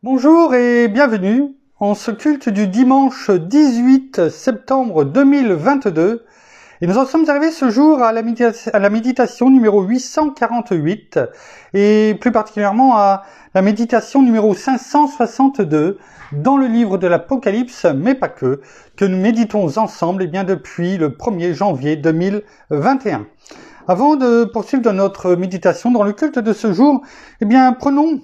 Bonjour et bienvenue en ce culte du dimanche 18 septembre 2022. Et nous en sommes arrivés ce jour à la méditation numéro 848 et plus particulièrement à la méditation numéro 562 dans le livre de l'Apocalypse, mais pas que nous méditons ensemble depuis le 1er janvier 2021. Avant de poursuivre notre méditation dans le culte de ce jour, prenons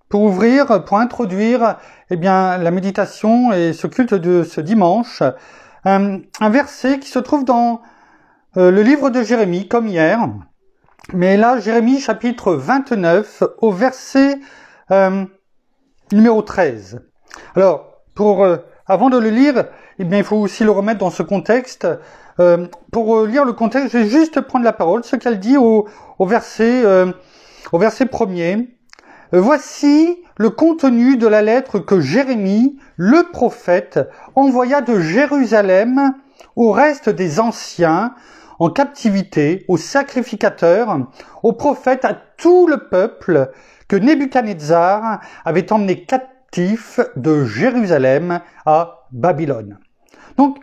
pour introduire la méditation et ce culte de ce dimanche, un verset qui se trouve dans le livre de Jérémie, comme hier, mais là, Jérémie chapitre 29, au verset numéro 13. Alors, avant de le lire, il faut aussi le remettre dans ce contexte. Pour lire le contexte, je vais juste prendre la parole, ce qu'elle dit au verset premier. Voici le contenu de la lettre que Jérémie, le prophète, envoya de Jérusalem au reste des anciens en captivité, aux sacrificateurs, aux prophètes, à tout le peuple que Nebuchadnezzar avait emmené captif de Jérusalem à Babylone. Donc,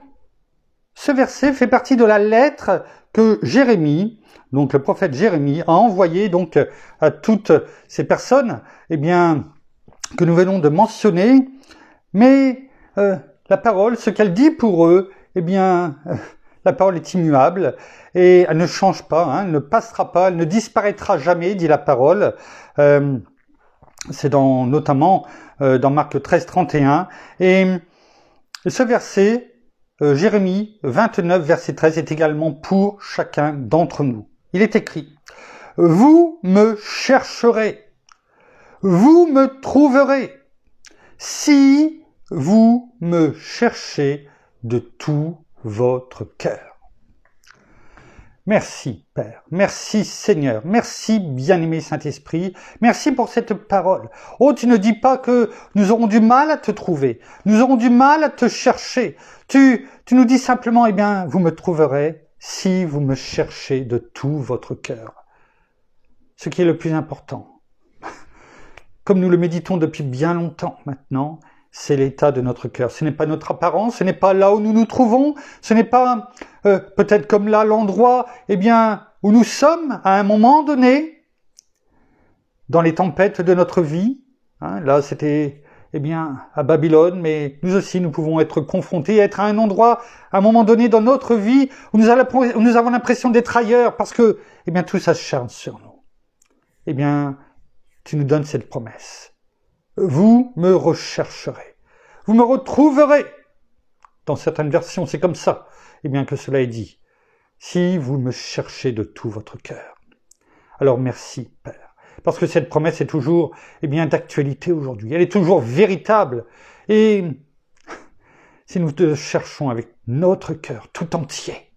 ce verset fait partie de la lettre que Jérémie, donc le prophète Jérémie, a envoyé donc à toutes ces personnes, que nous venons de mentionner, mais la parole, ce qu'elle dit pour eux, la parole est immuable et elle ne change pas, elle ne passera pas, elle ne disparaîtra jamais, dit la parole. C'est notamment dans Marc 13, 31. Et ce verset, Jérémie 29, verset 13, est également pour chacun d'entre nous. Il est écrit: « Vous me chercherez, vous me trouverez, si vous me cherchez de tout votre cœur. » Merci Père, merci Seigneur, merci bien-aimé Saint-Esprit, merci pour cette parole. Oh, tu ne dis pas que nous aurons du mal à te trouver, nous aurons du mal à te chercher. Tu nous dis simplement, vous me trouverez si vous me cherchez de tout votre cœur. Ce qui est le plus important, comme nous le méditons depuis bien longtemps maintenant, c'est l'état de notre cœur. Ce n'est pas notre apparence, ce n'est pas là où nous nous trouvons, ce n'est pas peut-être comme là l'endroit où nous sommes à un moment donné, dans les tempêtes de notre vie. Là, c'était à Babylone, mais nous aussi, nous pouvons être confrontés, être à un endroit, à un moment donné dans notre vie, où nous avons l'impression d'être ailleurs, parce que tout s'acharne sur nous. Tu nous donnes cette promesse. Vous me rechercherez. Vous me retrouverez. Dans certaines versions, c'est comme ça, que cela est dit. Si vous me cherchez de tout votre cœur. Alors merci, Père. Parce que cette promesse est toujours, d'actualité aujourd'hui. Elle est toujours véritable. Et si nous te cherchons avec notre cœur tout entier,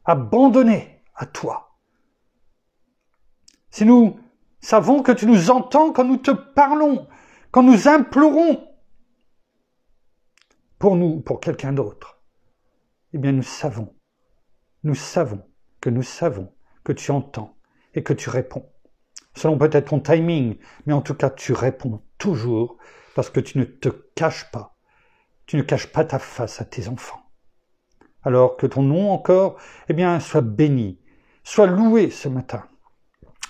abandonné à toi, si nous savons que tu nous entends quand nous te parlons, quand nous implorons pour nous, pour quelqu'un d'autre, nous savons que tu entends et que tu réponds. Selon peut-être ton timing, mais en tout cas tu réponds toujours parce que tu ne te caches pas. Tu ne caches pas ta face à tes enfants. Alors que ton nom encore, soit béni, soit loué ce matin.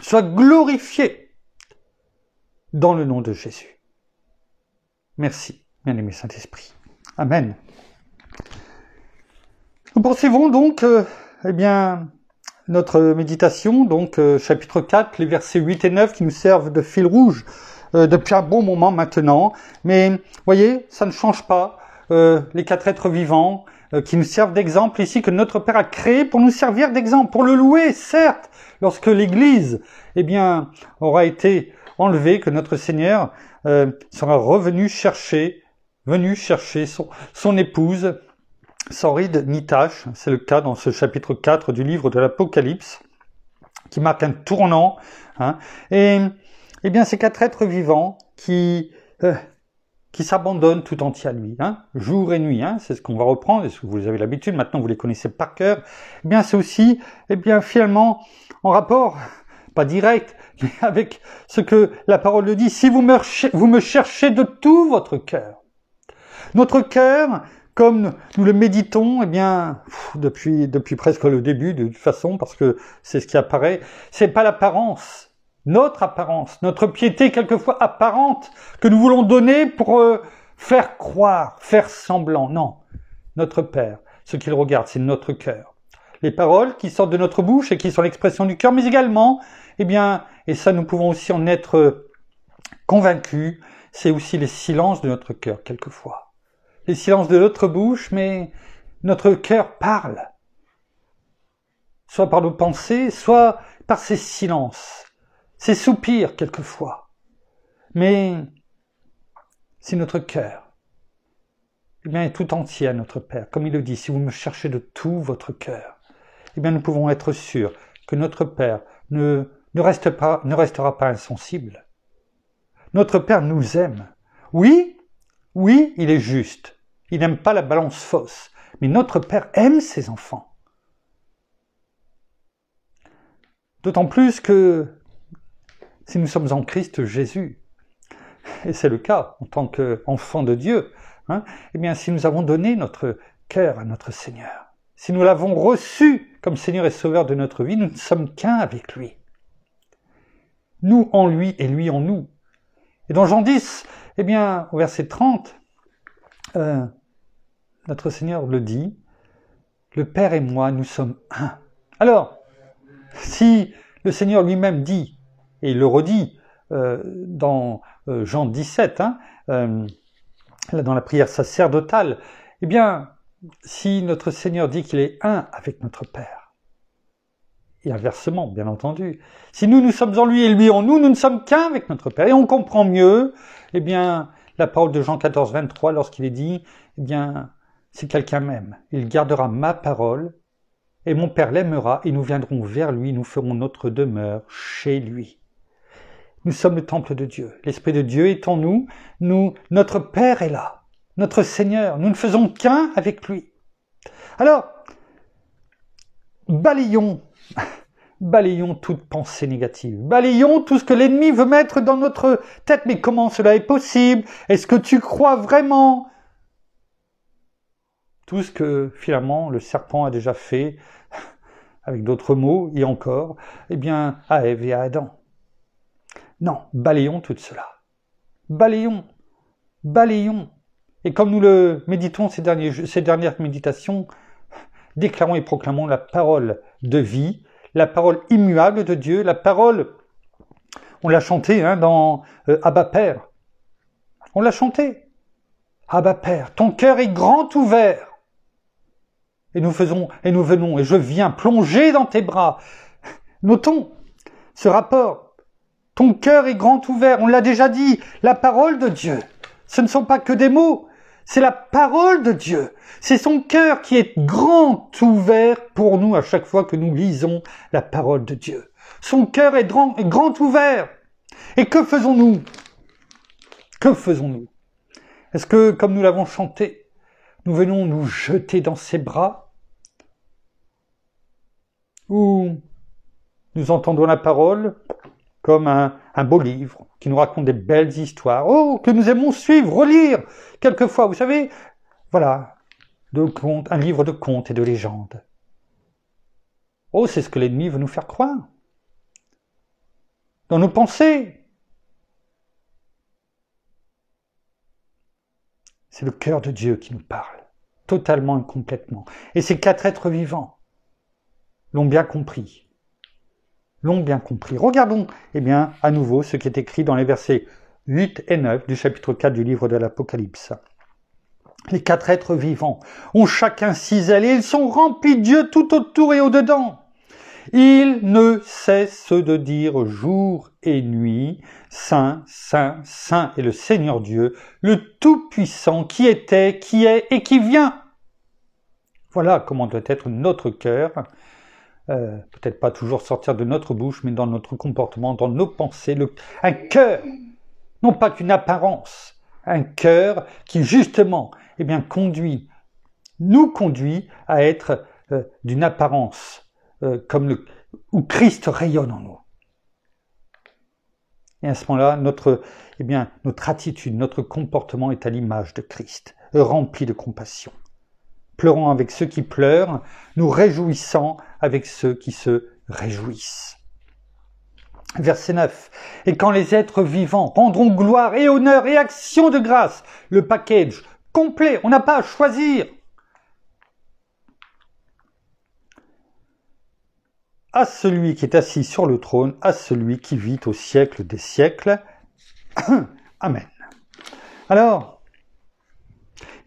Sois glorifié dans le nom de Jésus. Merci, bien-aimé Saint-Esprit. Amen. Nous poursuivons donc, notre méditation, chapitre 4, les versets 8 et 9 qui nous servent de fil rouge depuis un bon moment maintenant. Mais, voyez, ça ne change pas. Les 4 êtres vivants qui nous servent d'exemple ici, que notre Père a créé pour nous servir d'exemple, pour le louer, certes, lorsque l'Église, aura été enlevée, que notre Seigneur sera venu chercher son épouse, sans ride ni tache. C'est le cas dans ce chapitre 4 du livre de l'Apocalypse, qui marque un tournant. Et ces 4 êtres vivants qui s'abandonnent tout entier à lui, jour et nuit, c'est ce qu'on va reprendre, et vous avez l'habitude, maintenant vous les connaissez par cœur. C'est aussi, finalement, en rapport pas direct, mais avec ce que la parole le dit, si vous me cherchez de tout votre cœur. Notre cœur, comme nous le méditons, eh bien, depuis presque le début, de toute façon, parce que c'est ce qui apparaît, c'est pas l'apparence, notre piété quelquefois apparente, que nous voulons donner pour faire croire, faire semblant. Non, notre Père, ce qu'il regarde, c'est notre cœur. Les paroles qui sortent de notre bouche et qui sont l'expression du cœur, mais également, eh bien, et ça nous pouvons aussi en être convaincus, c'est aussi les silences de notre cœur, quelquefois. Les silences de notre bouche, mais notre cœur parle. Soit par nos pensées, soit par ces silences, ces soupirs, quelquefois. Mais si notre cœur, eh bien, est tout entier à notre Père, comme il le dit, si vous me cherchez de tout votre cœur, eh bien, nous pouvons être sûrs que notre Père ne restera pas insensible. Notre Père nous aime. Oui, il est juste. Il n'aime pas la balance fausse. Mais notre Père aime ses enfants. D'autant plus que si nous sommes en Christ Jésus, et c'est le cas en tant qu'enfants de Dieu, eh bien, si nous avons donné notre cœur à notre Seigneur, si nous l'avons reçu comme Seigneur et Sauveur de notre vie, nous ne sommes qu'un avec lui. Nous en lui et lui en nous. Et dans Jean 10, eh bien, au verset 30, notre Seigneur le dit, le Père et moi, nous sommes un. Alors, si le Seigneur lui-même dit, et il le redit dans Jean 17, là dans la prière sacerdotale, eh bien, si notre Seigneur dit qu'il est un avec notre Père, et inversement, bien entendu, si nous sommes en lui et lui en nous, nous ne sommes qu'un avec notre Père, et on comprend mieux, eh bien, la parole de Jean 14, 23, lorsqu'il est dit, eh bien, si quelqu'un m'aime, il gardera ma parole, et mon Père l'aimera, et nous viendrons vers lui, nous ferons notre demeure chez lui. Nous sommes le temple de Dieu. L'Esprit de Dieu est en nous. Notre Père est là. Notre Seigneur. Nous ne faisons qu'un avec lui. Alors, balayons toute pensée négative. Balayons tout ce que l'ennemi veut mettre dans notre tête. Mais comment cela est possible? Est-ce que tu crois vraiment? Tout ce que, finalement, le serpent a déjà fait, avec d'autres mots, et encore, eh bien, à Ève et à Adam. Non, balayons tout cela. Balayons. Et comme nous le méditons ces dernières méditations, déclarons et proclamons la parole de vie, la parole immuable de Dieu, la parole, on l'a chanté dans Abba Père. On l'a chanté. Abba Père, ton cœur est grand ouvert. Et nous venons, et je viens plonger dans tes bras. Notons ce rapport. Ton cœur est grand ouvert, on l'a déjà dit, la parole de Dieu. Ce ne sont pas que des mots, c'est la parole de Dieu. C'est son cœur qui est grand ouvert pour nous à chaque fois que nous lisons la parole de Dieu. Son cœur est grand ouvert. Et que faisons-nous? Que faisons-nous? Est-ce que, comme nous l'avons chanté, nous venons nous jeter dans ses bras? Ou nous entendons la parole comme un beau livre qui nous raconte des belles histoires, que nous aimons suivre, relire, quelquefois, vous savez, voilà, un livre de contes et de légendes. C'est ce que l'ennemi veut nous faire croire. Dans nos pensées. C'est le cœur de Dieu qui nous parle, totalement et complètement. Et ces 4 êtres vivants l'ont bien compris. Regardons, à nouveau ce qui est écrit dans les versets 8 et 9 du chapitre 4 du livre de l'Apocalypse. Les 4 êtres vivants ont chacun 6 ailes et ils sont remplis de Dieu tout autour et au-dedans. Ils ne cessent de dire jour et nuit, Saint, Saint, Saint est le Seigneur Dieu, le Tout-Puissant qui était, qui est et qui vient. Voilà comment doit être notre cœur. Peut-être pas toujours sortir de notre bouche, mais dans notre comportement, dans nos pensées, un cœur, non pas qu'une apparence, un cœur qui justement, nous conduit à être d'une apparence où Christ rayonne en nous. Et à ce moment-là, notre attitude, notre comportement est à l'image de Christ, rempli de compassion. Pleurant avec ceux qui pleurent, nous réjouissant avec ceux qui se réjouissent. Verset 9. Et quand les êtres vivants rendront gloire et honneur et action de grâce, le package complet, on n'a pas à choisir. À celui qui est assis sur le trône, à celui qui vit au siècle des siècles. Amen. Alors,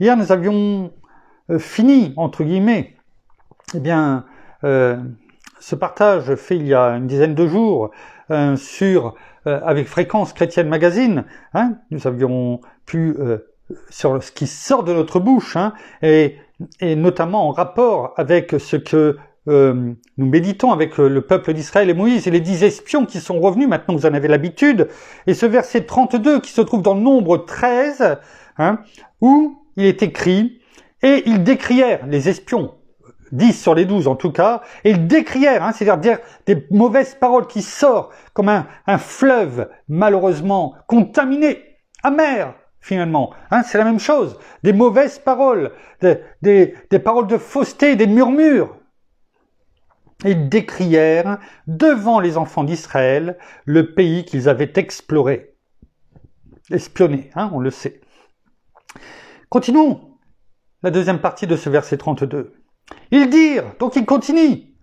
hier nous avions fini, entre guillemets, ce partage fait il y a une dizaine de jours avec Fréquence Chrétienne Magazine. Nous avions pu, sur ce qui sort de notre bouche, et notamment en rapport avec ce que nous méditons avec le peuple d'Israël et Moïse et les 10 espions qui sont revenus, maintenant vous en avez l'habitude, et ce verset 32 qui se trouve dans le Nombre 13, où il est écrit « Et ils décrièrent, les espions, 10 sur les 12 en tout cas, et ils décrièrent, c'est-à-dire des mauvaises paroles qui sortent comme un fleuve malheureusement contaminé, amer, finalement. C'est la même chose, des mauvaises paroles, des paroles de fausseté, des murmures. Ils décrièrent devant les enfants d'Israël le pays qu'ils avaient exploré, espionné, on le sait. Continuons la deuxième partie de ce verset 32. Ils dirent, donc ils continuent,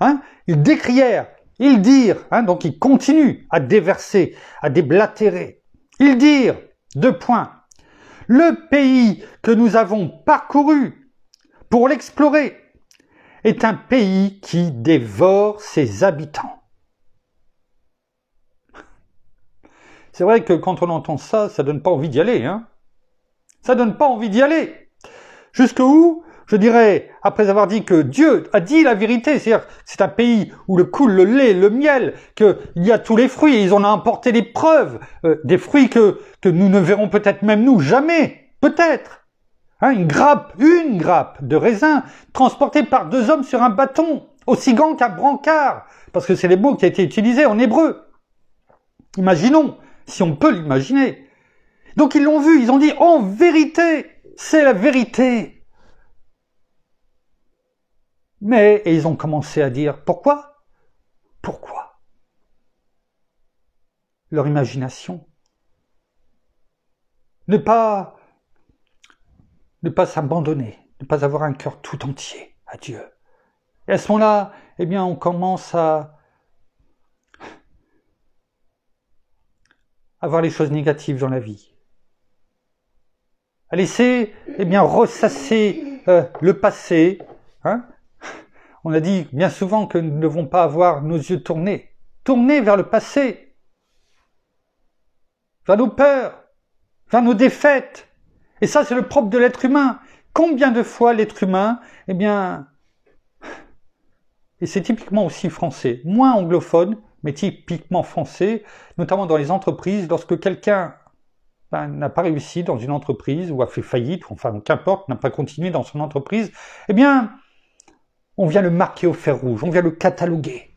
ils décrièrent, ils dirent, donc ils continuent à déverser, à déblatérer. Ils dirent, 2 points, le pays que nous avons parcouru pour l'explorer est un pays qui dévore ses habitants. C'est vrai que quand on entend ça, ça donne pas envie d'y aller, Ça donne pas envie d'y aller. Jusqu'où, je dirais, après avoir dit que Dieu a dit la vérité, c'est-à-dire que c'est un pays où le coule le lait, le miel, qu'il y a tous les fruits, et ils en ont apporté des preuves, des fruits que nous ne verrons peut-être même nous jamais, peut-être. Une grappe de raisin transportée par 2 hommes sur un bâton, aussi grand qu'un brancard, parce que c'est les mots qui ont été utilisés en hébreu. Imaginons, si on peut l'imaginer. Donc ils l'ont vu, ils ont dit, en vérité, c'est la vérité. Et ils ont commencé à dire, pourquoi ? Pourquoi ? Leur imagination. Ne pas s'abandonner, ne pas avoir un cœur tout entier à Dieu. Et à ce moment-là, on commence à avoir les choses négatives dans la vie. À laisser, ressasser le passé. On a dit bien souvent que nous ne devons pas avoir nos yeux tournés vers le passé, vers nos peurs, vers nos défaites. Et ça, c'est le propre de l'être humain. Combien de fois l'être humain, et c'est typiquement aussi français, moins anglophone, mais typiquement français, notamment dans les entreprises, lorsque quelqu'un n'a pas réussi dans une entreprise, ou a fait faillite, qu'importe, n'a pas continué dans son entreprise, on vient le marquer au fer rouge, on vient le cataloguer.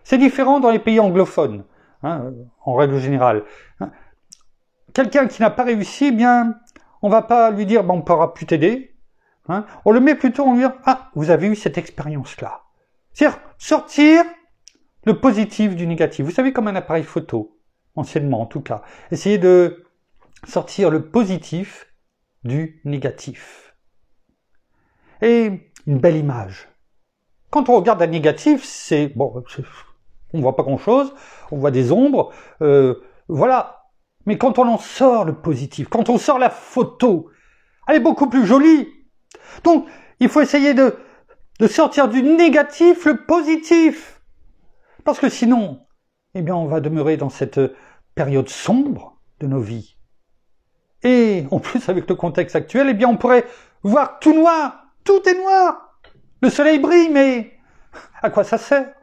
C'est différent dans les pays anglophones, en règle générale. Quelqu'un qui n'a pas réussi, on va pas lui dire, on ne pourra plus t'aider. On le met plutôt en lui dire, vous avez eu cette expérience-là. C'est-à-dire, sortir le positif du négatif. Vous savez, comme un appareil photo, anciennement en tout cas. Essayez de sortir le positif du négatif. Et une belle image. Quand on regarde un négatif, on voit pas grand-chose, on voit des ombres, voilà. Mais quand on en sort le positif, quand on sort la photo, elle est beaucoup plus jolie. Donc, il faut essayer de sortir du négatif le positif. Parce que sinon, on va demeurer dans cette période sombre de nos vies. Et en plus, avec le contexte actuel, on pourrait voir tout noir. Tout est noir. Le soleil brille, mais à quoi ça sert ?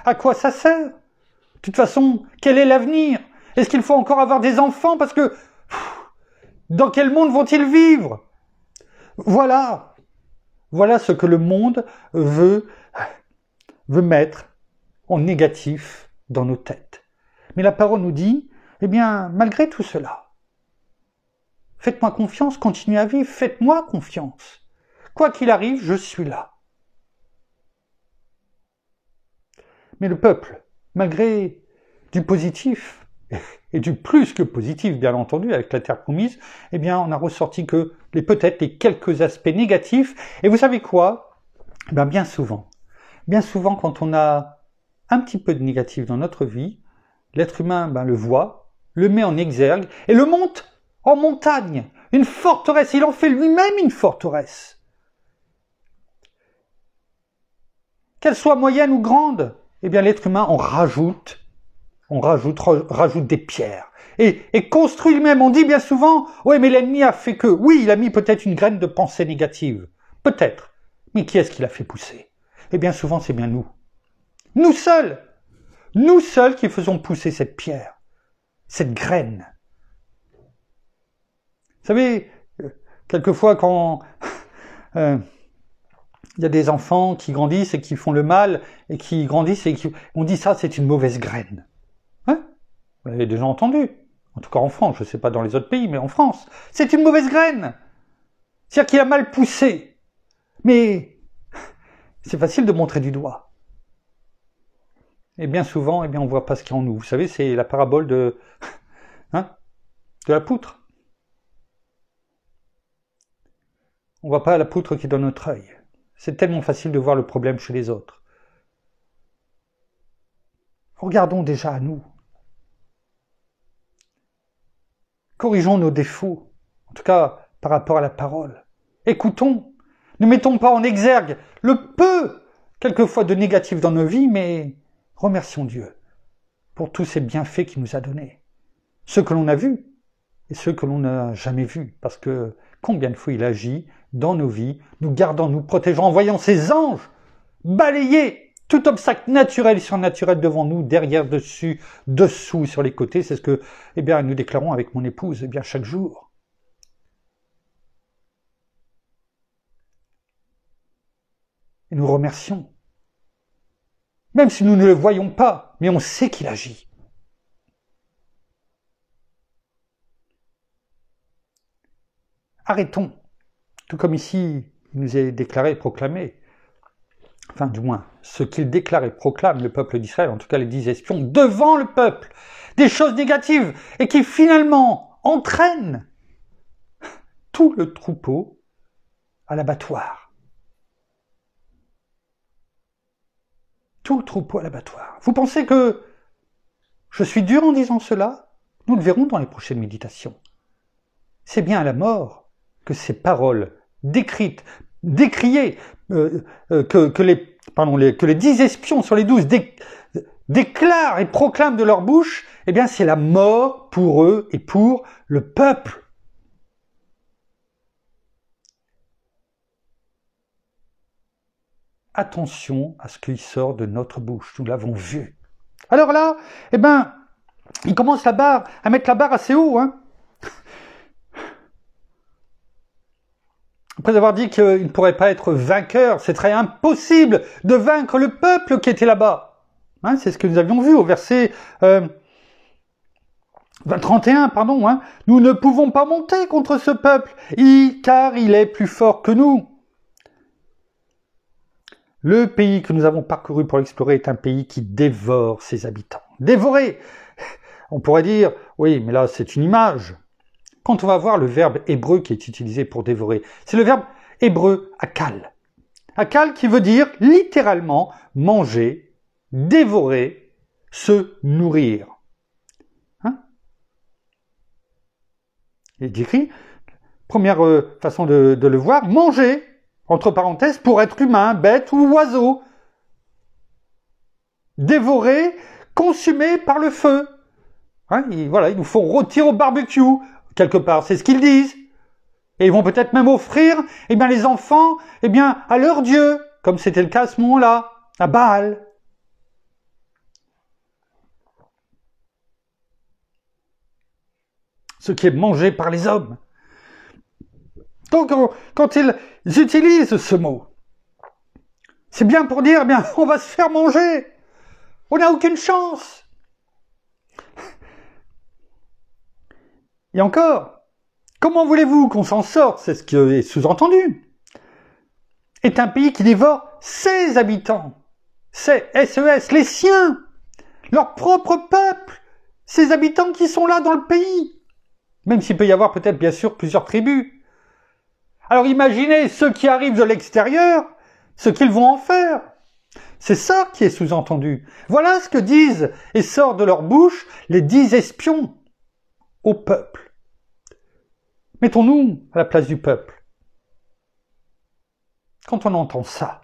À quoi ça sert ? De toute façon, quel est l'avenir ? Est-ce qu'il faut encore avoir des enfants ? Parce que, dans quel monde vont-ils vivre ? Voilà ce que le monde veut mettre en négatif dans nos têtes. Mais la parole nous dit, eh bien, malgré tout cela, faites-moi confiance, continuez à vivre, faites-moi confiance. Quoi qu'il arrive, je suis là. Mais le peuple, malgré du positif, et du plus que positif, bien entendu, avec la terre promise, eh bien, on a ressorti que peut-être les quelques aspects négatifs. Et vous savez quoi? Ben, bien souvent, quand on a un petit peu de négatif dans notre vie, l'être humain le voit, le met en exergue, et le monte en montagne, une forteresse. Il en fait lui-même une forteresse. Qu'elle soit moyenne ou grande, eh bien, l'être humain en rajoute des pierres. Et construit lui-même. On dit bien souvent, oui, mais l'ennemi a fait que. Oui, il a mis peut-être une graine de pensée négative. Peut-être. Mais qui est-ce qui l'a fait pousser? Eh bien, souvent, c'est bien nous. Nous seuls. Nous seuls qui faisons pousser cette pierre. Cette graine. Vous savez, quelquefois quand il y a des enfants qui grandissent et qui font le mal, et qui grandissent et on dit ça, c'est une mauvaise graine. Hein? Vous l'avez déjà entendu. En tout cas en France, je ne sais pas dans les autres pays, mais en France. C'est une mauvaise graine. C'est-à-dire qu'il a mal poussé. Mais c'est facile de montrer du doigt. Et bien souvent, on ne voit pas ce qu'il y a en nous. Vous savez, c'est la parabole de la poutre. On ne voit pas la poutre qui est dans notre œil. C'est tellement facile de voir le problème chez les autres. Regardons déjà à nous. Corrigeons nos défauts, en tout cas par rapport à la parole. Écoutons, ne mettons pas en exergue le peu, quelquefois, de négatif dans nos vies, mais remercions Dieu pour tous ces bienfaits qu'il nous a donnés. Ceux que l'on a vus et ceux que l'on n'a jamais vus, parce que combien de fois il agit dans nos vies, nous gardant, nous protégeant, en voyant ses anges balayer tout obstacle naturel et surnaturel devant nous, derrière, dessus, dessous, sur les côtés. C'est ce que nous déclarons avec mon épouse chaque jour. Et nous remercions. Même si nous ne le voyons pas, mais on sait qu'il agit. Arrêtons, tout comme ici, il nous est déclaré et proclamé, enfin du moins, ce qu'il déclare et proclame le peuple d'Israël, en tout cas les 10 espions, devant le peuple, des choses négatives, et qui finalement entraînent tout le troupeau à l'abattoir. Tout le troupeau à l'abattoir. Vous pensez que je suis dur en disant cela? Nous le verrons dans les prochaines méditations. C'est bien à la mort que ces paroles décrites, décriées, que les 10 espions sur les 12 déclarent et proclament de leur bouche, c'est la mort pour eux et pour le peuple. Attention à ce qui sort de notre bouche, nous l'avons vu. Alors là, ils commencent à mettre la barre assez haut, hein. Après avoir dit qu'il ne pourrait pas être vainqueur, c'est très impossible de vaincre le peuple qui était là-bas. Hein, c'est ce que nous avions vu au verset 31, pardon. Hein. Nous ne pouvons pas monter contre ce peuple, car il est plus fort que nous. Le pays que nous avons parcouru pour l'explorer est un pays qui dévore ses habitants. Dévorer! On pourrait dire, oui, mais là c'est une image. Quand on va voir le verbe hébreu qui est utilisé pour dévorer, c'est le verbe hébreu akal. Akal qui veut dire littéralement manger, dévorer, se nourrir. Hein? Il est écrit, première façon de le voir, manger, entre parenthèses, pour être humain, bête ou oiseau. Dévorer, consumé par le feu. Hein? Ils nous font rôtir au barbecue. Quelque part, c'est ce qu'ils disent. Et ils vont peut-être même offrir, les enfants, à leur Dieu, comme c'était le cas à ce moment-là, à Baal. Ce qui est mangé par les hommes. Donc, quand ils utilisent ce mot, c'est bien pour dire, on va se faire manger. On n'a aucune chance. Et encore, comment voulez-vous qu'on s'en sorte? C'est ce qui est sous-entendu. Est un pays qui dévore ses habitants, ses SES, les siens, leur propre peuple, ces habitants qui sont là dans le pays. Même s'il peut y avoir peut-être bien sûr plusieurs tribus. Alors imaginez ceux qui arrivent de l'extérieur, ce qu'ils vont en faire. C'est ça qui est sous-entendu. Voilà ce que disent et sort de leur bouche les 10 espions au peuple. Mettons-nous à la place du peuple. Quand on entend ça,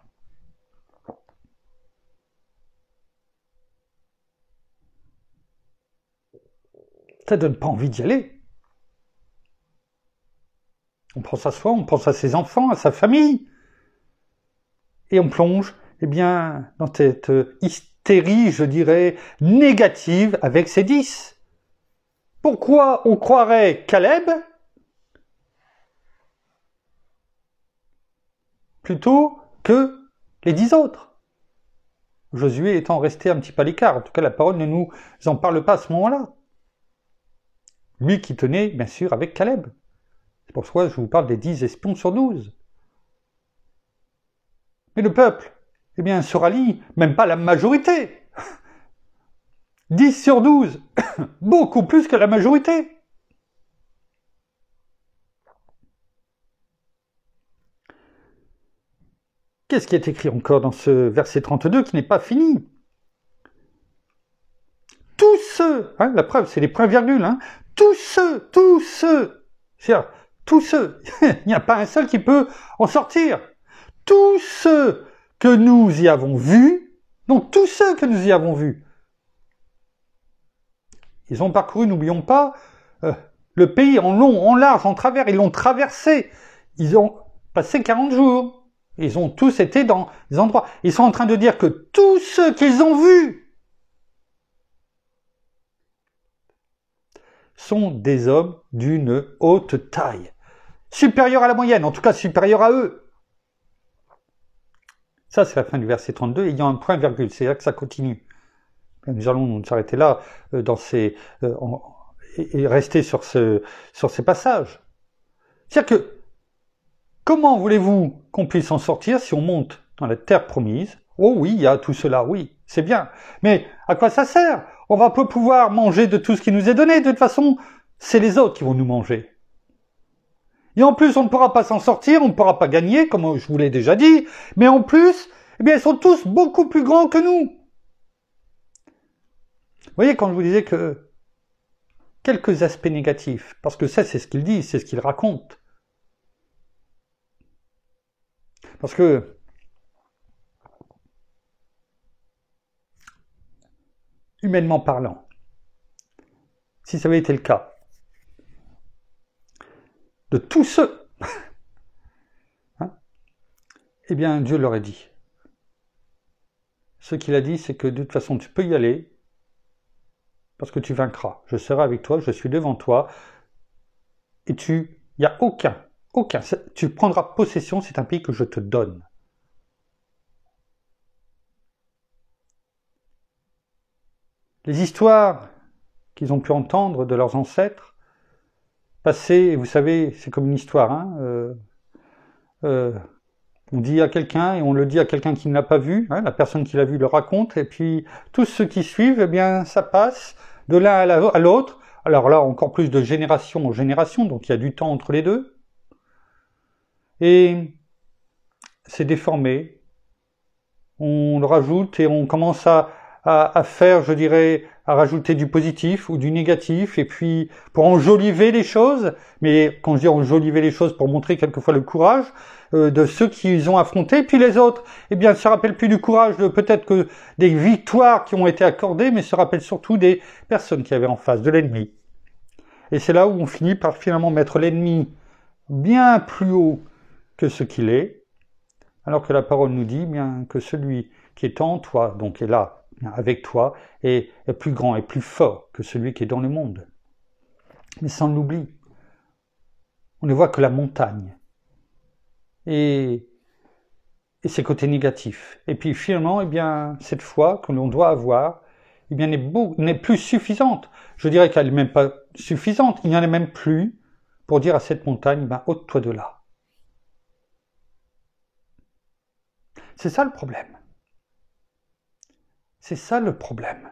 ça donne pas envie d'y aller. On pense à soi, on pense à ses enfants, à sa famille. Et on plonge, eh bien, dans cette hystérie, je dirais, négative avec ces 10. Pourquoi on croirait Caleb plutôt que les 10 autres? Josué étant resté un petit peu à l'écart. En tout cas, la parole ne nous en parle pas à ce moment-là. Lui qui tenait, bien sûr, avec Caleb. C'est pour ça que je vous parle des 10 espions sur 12. Mais le peuple, eh bien, se rallie, même pas la majorité. 10 sur 12, beaucoup plus que la majorité. Qu'est-ce qui est écrit encore dans ce verset 32 qui n'est pas fini? Tous ceux, la preuve, c'est les points-virgules, tous ceux, c'est-à-dire, tous ceux, il n'y a pas un seul qui peut en sortir. Tous ceux que nous y avons vus, donc tous ceux que nous y avons vus, ils ont parcouru, n'oublions pas, le pays en long, en large, en travers, ils l'ont traversé. Ils ont passé 40 jours. Ils ont tous été dans des endroits. Ils sont en train de dire que tous ceux qu'ils ont vus sont des hommes d'une haute taille. Supérieurs à la moyenne, en tout cas supérieurs à eux. Ça, c'est la fin du verset 32, il y a un point virgule, c'est là que ça continue. Nous allons nous arrêter là et rester sur ces passages. C'est-à-dire que, comment voulez-vous qu'on puisse en sortir si on monte dans la terre promise? Oh oui, il y a tout cela, oui, c'est bien. Mais à quoi ça sert? On va pas pouvoir manger de tout ce qui nous est donné. De toute façon, c'est les autres qui vont nous manger. Et en plus, on ne pourra pas s'en sortir, on ne pourra pas gagner, comme je vous l'ai déjà dit. Mais en plus, eh bien, ils sont tous beaucoup plus grands que nous. Vous voyez, quand je vous disais que quelques aspects négatifs, parce que ça, c'est ce qu'il dit, c'est ce qu'il raconte. Parce que humainement parlant, si ça avait été le cas, de tous ceux, eh bien Dieu leur a dit. Ce qu'il a dit, c'est que de toute façon, tu peux y aller, parce que tu vaincras. Je serai avec toi, je suis devant toi, et il n'y a aucun, tu prendras possession, c'est un pays que je te donne. Les histoires qu'ils ont pu entendre de leurs ancêtres, passées, vous savez, c'est comme une histoire, on dit à quelqu'un et on le dit à quelqu'un qui ne l'a pas vu, la personne qui l'a vu le raconte, et puis tous ceux qui suivent, eh bien ça passe de l'un à l'autre, alors là encore plus de génération en génération, donc il y a du temps entre les deux, et c'est déformé, on le rajoute et on commence à faire, je dirais, à rajouter du positif ou du négatif, et puis pour enjoliver les choses, mais quand je dis enjoliver les choses, pour montrer quelquefois le courage de ceux qui ont affronté, puis les autres, eh bien, ne se rappellent plus du courage de peut-être que des victoires qui ont été accordées, mais se rappellent surtout des personnes qui avaient en face, de l'ennemi. Et c'est là où on finit par finalement mettre l'ennemi bien plus haut que ce qu'il est, alors que la parole nous dit bien que celui qui est en toi, donc est là, avec toi, est plus grand et plus fort que celui qui est dans le monde. Mais sans l'oubli, on ne voit que la montagne et ses côtés négatifs. Et puis finalement, eh bien, cette foi que l'on doit avoir, eh bien, n'est plus suffisante. Je dirais qu'elle n'est même pas suffisante. Il n'y en a même plus pour dire à cette montagne, ben, ôte-toi de là. C'est ça le problème. C'est ça le problème.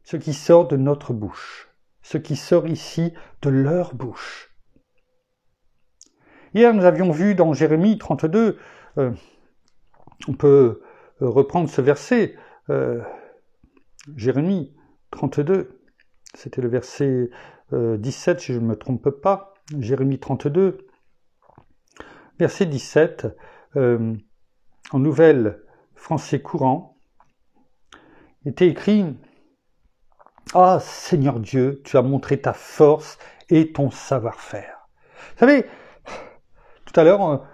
Ce qui sort de notre bouche, ce qui sort ici de leur bouche. Hier, nous avions vu dans Jérémie 32, on peut reprendre ce verset, Jérémie 32, c'était le verset 17, si je ne me trompe pas, Jérémie 32, verset 17, en nouvelle français courant, était écrit « Ah, Seigneur Dieu, tu as montré ta force et ton savoir-faire. » Vous savez, tout à l'heure,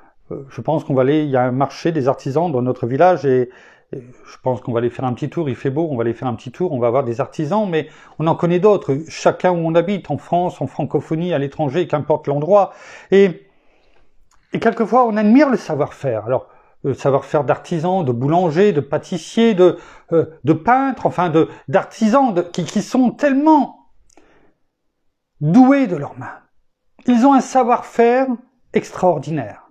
je pense qu'on va aller, il y a un marché des artisans dans notre village et je pense qu'on va aller faire un petit tour, il fait beau, on va aller faire un petit tour, on va voir des artisans, mais on en connaît d'autres, chacun où on habite, en France, en francophonie, à l'étranger, qu'importe l'endroit. Et quelquefois, on admire le savoir-faire. Alors, le savoir-faire d'artisans, de boulangers, de pâtissiers, de peintres, enfin d'artisans qui sont tellement doués de leurs mains. Ils ont un savoir-faire extraordinaire.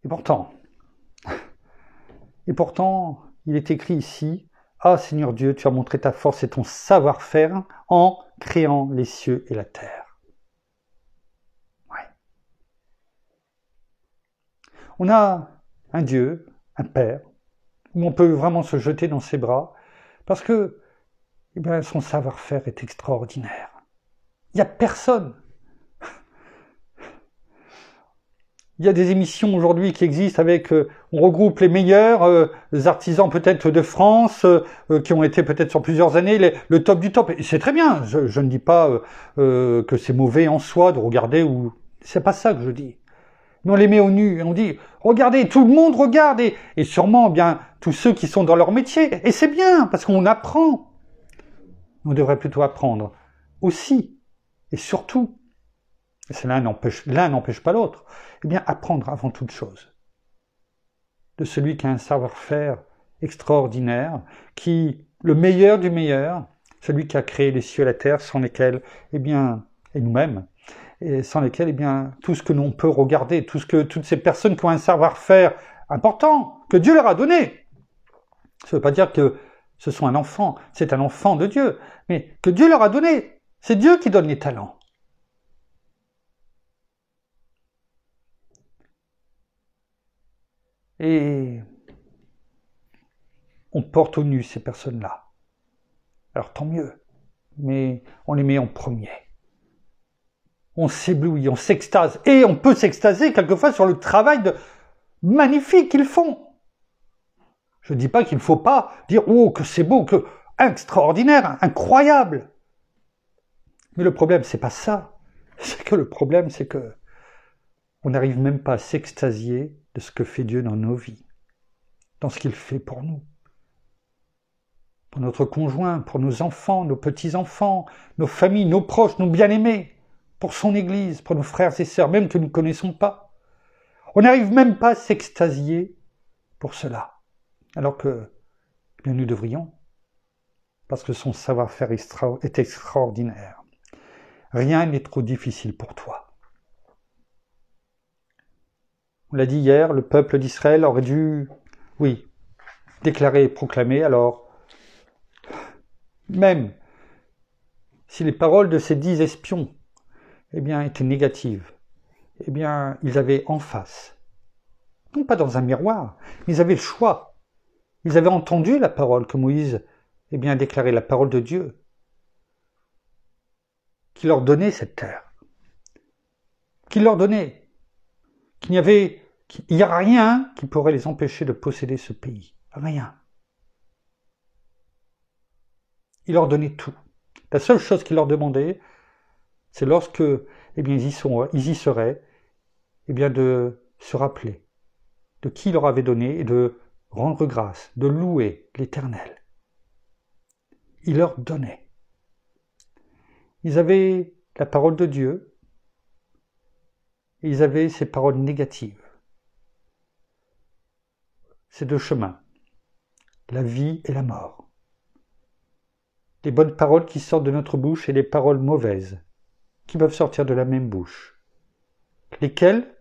Et pourtant, il est écrit ici, « Ah Seigneur Dieu, tu as montré ta force et ton savoir-faire en créant les cieux et la terre. » Ouais. On a un Dieu, un Père, où on peut vraiment se jeter dans ses bras, parce que son savoir-faire est extraordinaire. Il n'y a personne. Il y a des émissions aujourd'hui qui existent avec, on regroupe les meilleurs artisans peut-être de France, qui ont été peut-être sur plusieurs années, le top du top. Et c'est très bien, je ne dis pas que c'est mauvais en soi de regarder, ou c'est pas ça que je dis. Mais on les met au nu et on dit, regardez, tout le monde regarde, et sûrement bien tous ceux qui sont dans leur métier. Et c'est bien, parce qu'on apprend. On devrait plutôt apprendre aussi, et surtout, et l'un n'empêche pas l'autre, eh bien apprendre avant toute chose de celui qui a un savoir-faire extraordinaire, le meilleur du meilleur, celui qui a créé les cieux et la terre, sans lesquels, eh bien, et nous-mêmes, et sans lesquels, eh bien, tout ce que l'on peut regarder, toutes ces personnes qui ont un savoir-faire important, que Dieu leur a donné. Ça ne veut pas dire que ce soit un enfant, c'est un enfant de Dieu, mais que Dieu leur a donné. C'est Dieu qui donne les talents. Et on porte au nu ces personnes-là. Alors tant mieux, mais on les met en premier. On s'éblouit, on s'extase, et on peut s'extaser quelquefois sur le travail magnifique qu'ils font. Je ne dis pas qu'il ne faut pas dire « Oh, que c'est beau, que extraordinaire, incroyable !» Mais le problème, c'est pas ça. C'est que le problème, c'est que on n'arrive même pas à s'extasier de ce que fait Dieu dans nos vies, dans ce qu'il fait pour nous, pour notre conjoint, pour nos enfants, nos petits-enfants, nos familles, nos proches, nos bien-aimés, pour son Église, pour nos frères et sœurs, même que nous ne connaissons pas. On n'arrive même pas à s'extasier pour cela, alors que eh bien, nous devrions, parce que son savoir-faire est extraordinaire. Rien n'est trop difficile pour toi. On l'a dit hier, le peuple d'Israël aurait dû, oui, déclarer et proclamer, alors, même si les paroles de ces 10 espions, eh bien, étaient négatives, eh bien, ils avaient en face, non pas dans un miroir, mais ils avaient le choix. Ils avaient entendu la parole que Moïse, eh bien, déclarait, la parole de Dieu, qui leur donnait cette terre, qui leur donnait, qu'il n'y a rien qui pourrait les empêcher de posséder ce pays. Rien. Il leur donnait tout. La seule chose qu'il leur demandait, c'est lorsque, eh bien, ils y seraient, eh bien, de se rappeler de qui il leur avait donné et de rendre grâce, de louer l'Éternel. Il leur donnait. Ils avaient la parole de Dieu, et ils avaient ces paroles négatives. ces deux chemins, la vie et la mort. Les bonnes paroles qui sortent de notre bouche et les paroles mauvaises qui peuvent sortir de la même bouche. Lesquelles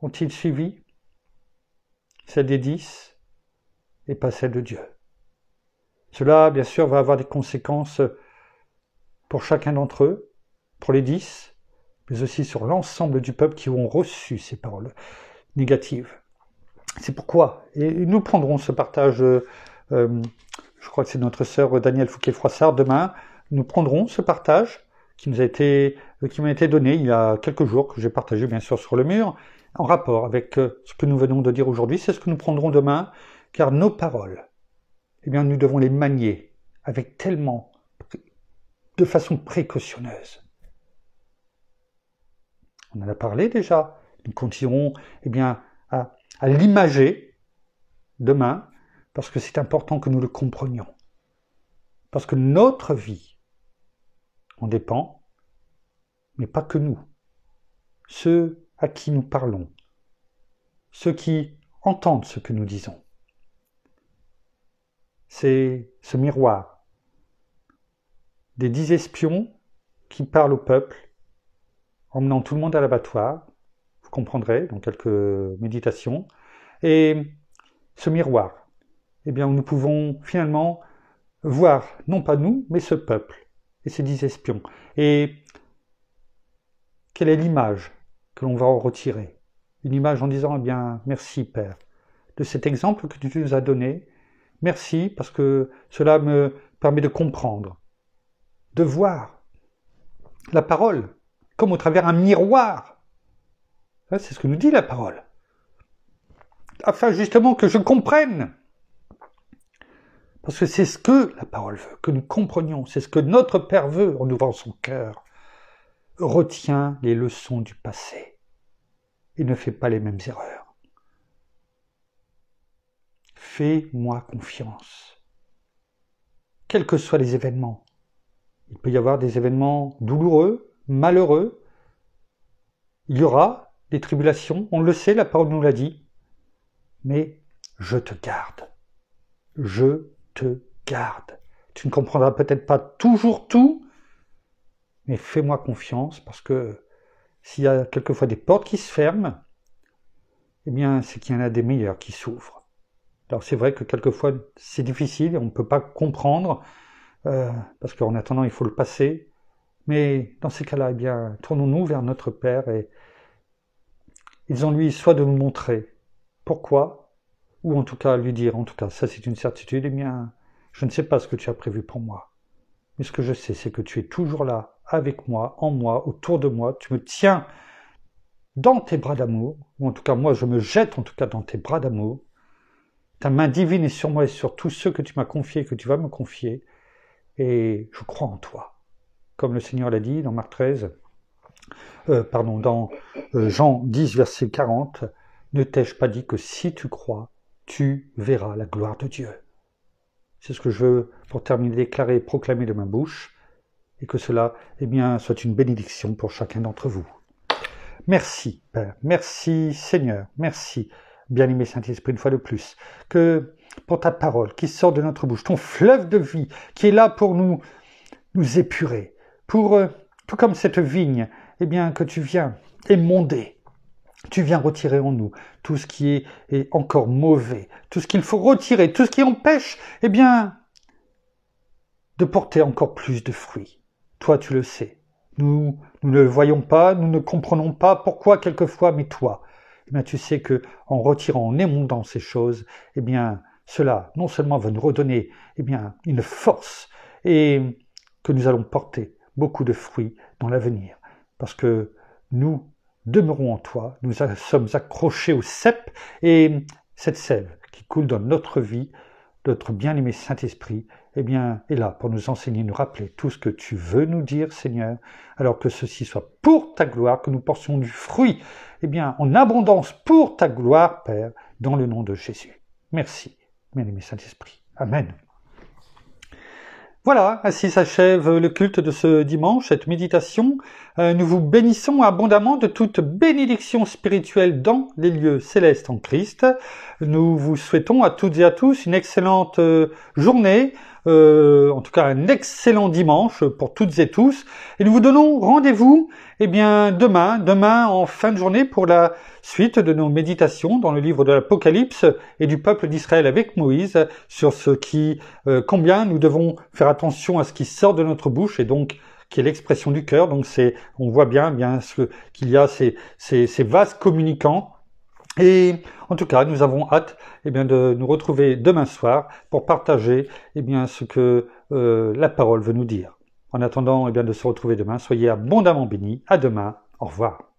ont-ils suivi? Celle des 10 et pas celle de Dieu. Cela, bien sûr, va avoir des conséquences pour chacun d'entre eux, pour les 10, mais aussi sur l'ensemble du peuple qui ont reçu ces paroles négatives. C'est pourquoi, et nous prendrons ce partage, je crois que c'est notre sœur Danielle Fouquet-Froissart, demain, nous prendrons ce partage qui m'a été donné il y a quelques jours, que j'ai partagé bien sûr sur le mur, en rapport avec ce que nous venons de dire aujourd'hui. C'est ce que nous prendrons demain, car nos paroles, eh bien, nous devons les manier avec tellement, de façon précautionneuse. On en a parlé déjà. Nous continuerons, eh bien, à l'imager demain, parce que c'est important que nous le comprenions. Parce que notre vie en dépend, mais pas que nous. Ceux à qui nous parlons, ceux qui entendent ce que nous disons. C'est ce miroir des 10 espions qui parlent au peuple, emmenant tout le monde à l'abattoir, vous comprendrez dans quelques méditations, et ce miroir, eh bien, où nous pouvons finalement voir, non pas nous, mais ce peuple, et ces 10 espions. Et quelle est l'image que l'on va en retirer? Une image en disant, eh bien, merci Père, de cet exemple que tu nous as donné. Merci parce que cela me permet de comprendre, de voir la parole comme au travers un miroir. C'est ce que nous dit la parole. Afin justement que je comprenne. Parce que c'est ce que la parole veut, que nous comprenions. C'est ce que notre Père veut en ouvrant son cœur. Retiens les leçons du passé et ne fais pas les mêmes erreurs. Fais-moi confiance. Quels que soient les événements. Il peut y avoir des événements douloureux, malheureux. Il y aura des tribulations, on le sait, la parole nous l'a dit. Mais je te garde. Je te garde. Tu ne comprendras peut-être pas toujours tout, mais fais-moi confiance parce que s'il y a quelquefois des portes qui se ferment, eh bien, c'est qu'il y en a des meilleures qui s'ouvrent. Alors c'est vrai que quelquefois c'est difficile, on ne peut pas comprendre, parce qu'en attendant il faut le passer, mais dans ces cas-là, eh bien, tournons-nous vers notre Père et ils ont lui soit de nous montrer pourquoi, ou en tout cas lui dire, en tout cas ça c'est une certitude, eh bien, je ne sais pas ce que tu as prévu pour moi, mais ce que je sais c'est que tu es toujours là, avec moi, en moi, autour de moi, tu me tiens dans tes bras d'amour, ou en tout cas moi je me jette en tout cas dans tes bras d'amour. Ta main divine est sur moi et sur tous ceux que tu m'as confiés, que tu vas me confier, et je crois en toi. Comme le Seigneur l'a dit dans Marc 13, dans Jean 10, verset 40, ne t'ai-je pas dit que si tu crois, tu verras la gloire de Dieu. C'est ce que je veux, pour terminer, déclarer et proclamer de ma bouche, et que cela, eh bien, soit une bénédiction pour chacun d'entre vous. Merci, Père. Merci, Seigneur. Merci, bien-aimé Saint-Esprit, une fois de plus, que pour ta parole qui sort de notre bouche, ton fleuve de vie qui est là pour nous épurer, pour, tout comme cette vigne, eh bien, que tu viens émonder. Tu viens retirer en nous tout ce qui est encore mauvais, tout ce qu'il faut retirer, tout ce qui empêche, eh bien, de porter encore plus de fruits. Toi, tu le sais. Nous ne le voyons pas, nous ne comprenons pas pourquoi quelquefois, mais toi, eh bien, tu sais que en retirant, en émondant ces choses, eh bien, cela non seulement va nous redonner, eh bien, une force et que nous allons porter beaucoup de fruits dans l'avenir, parce que nous demeurons en toi, nous sommes accrochés au cep et cette sève qui coule dans notre vie, notre bien-aimé Saint-Esprit, eh bien, est là pour nous enseigner, nous rappeler tout ce que tu veux nous dire, Seigneur, alors que ceci soit pour ta gloire, que nous portions du fruit, eh bien, en abondance pour ta gloire, Père, dans le nom de Jésus. Merci, bien-aimé Saint-Esprit. Amen. Voilà, ainsi s'achève le culte de ce dimanche, cette méditation. Nous vous bénissons abondamment de toute bénédiction spirituelle dans les lieux célestes en Christ. Nous vous souhaitons à toutes et à tous une excellente journée, en tout cas un excellent dimanche pour toutes et tous. Et nous vous donnons rendez-vous demain en fin de journée pour la suite de nos méditations dans le livre de l'Apocalypse et du peuple d'Israël avec Moïse sur combien nous devons faire attention à ce qui sort de notre bouche et donc qui est l'expression du cœur. Donc on voit bien qu'il y a ces vases communicants. Et en tout cas, nous avons hâte de nous retrouver demain soir pour partager ce que la parole veut nous dire. En attendant de se retrouver demain, soyez abondamment bénis. À demain. Au revoir.